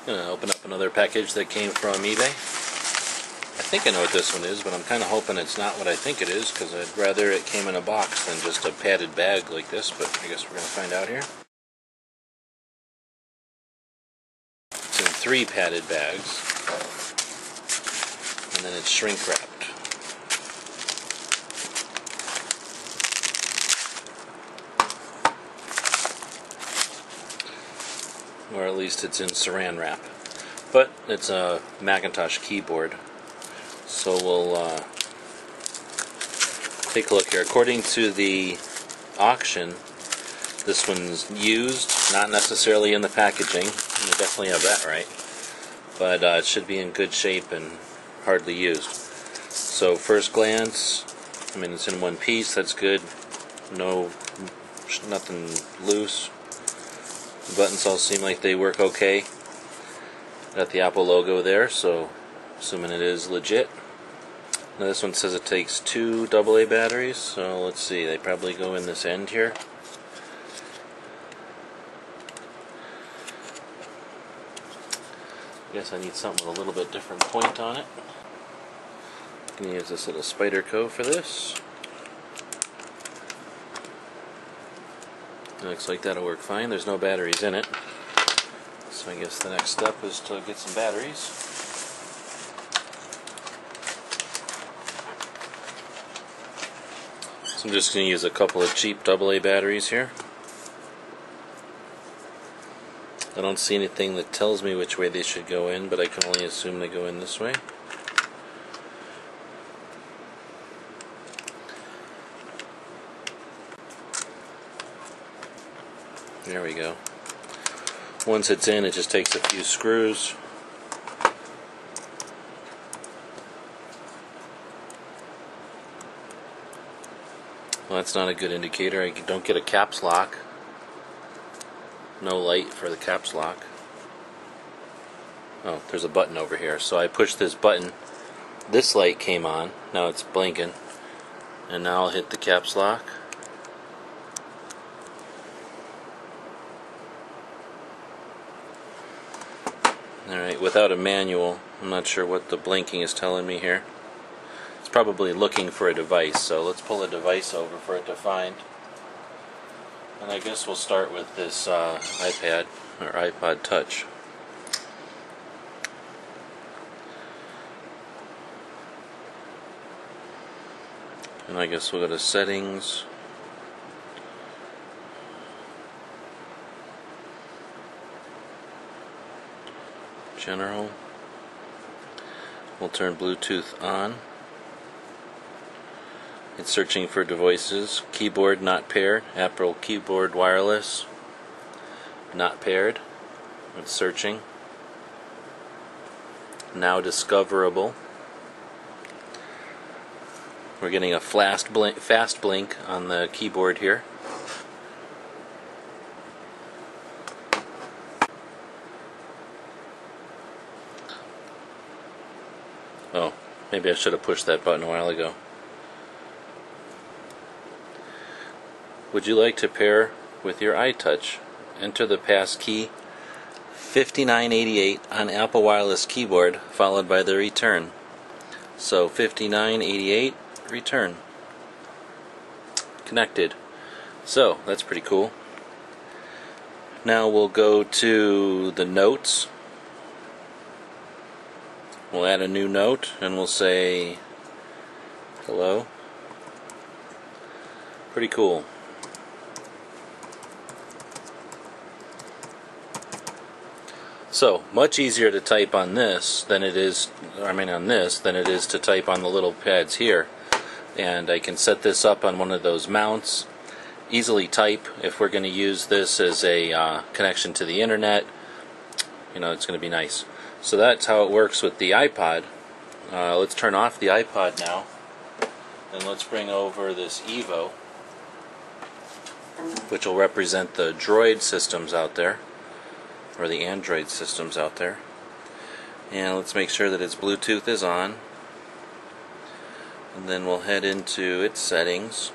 I'm going to open up another package that came from eBay. I think I know what this one is, but I'm kind of hoping it's not what I think it is, because I'd rather it came in a box than just a padded bag like this, but I guess we're going to find out here. It's in 3 padded bags, and then it's shrink wrapped. Or at least it's in saran wrap. But it's a Macintosh keyboard. So we'll take a look here. According to the auction, this one's used, not necessarily in the packaging. You definitely have that right. But it should be in good shape and hardly used. So first glance, I mean, it's in one piece. That's good. Nothing loose. The buttons all seem like they work okay. Got the Apple logo there, so assuming it is legit. Now this one says it takes 2 AA batteries, so let's see, they probably go in this end here. I guess I need something with a little bit different point on it. I'm going to use this little Spyderco for this. Looks like that'll work fine. There's no batteries in it. So I guess the next step is to get some batteries. So I'm just going to use a couple of cheap AA batteries here. I don't see anything that tells me which way they should go in, but I can only assume they go in this way. There we go. Once it's in, it just takes a few screws. Well, that's not a good indicator. I don't get a caps lock. No light for the caps lock. Oh, there's a button over here. So I push this button. This light came on. Now it's blinking. And now I'll hit the caps lock. Alright, without a manual, I'm not sure what the blinking is telling me here. It's probably looking for a device, so let's pull a device over for it to find. And I guess we'll start with this iPad, or iPod Touch. And I guess we'll go to Settings. General. We'll turn Bluetooth on. It's searching for devices. Keyboard not paired. Apple keyboard wireless. Not paired. It's searching. Now discoverable. We're getting a fast blink on the keyboard here. Oh, maybe I should have pushed that button a while ago. Would you like to pair with your iTouch? Enter the pass key 5988 on Apple Wireless keyboard, followed by the return. So 5988, return. Connected. So that's pretty cool. Now we'll go to the notes. We'll add a new note and we'll say hello. Pretty cool. So much easier to type on this than it is, than it is to type on the little pads here. And I can set this up on one of those mounts. Easily type if we're going to use this as a connection to the internet. You know, it's going to be nice. So that's how it works with the iPod. Let's turn off the iPod now, and let's bring over this Evo, which will represent the Droid systems out there, or the Android systems out there. And let's make sure that its Bluetooth is on, and then we'll head into its settings.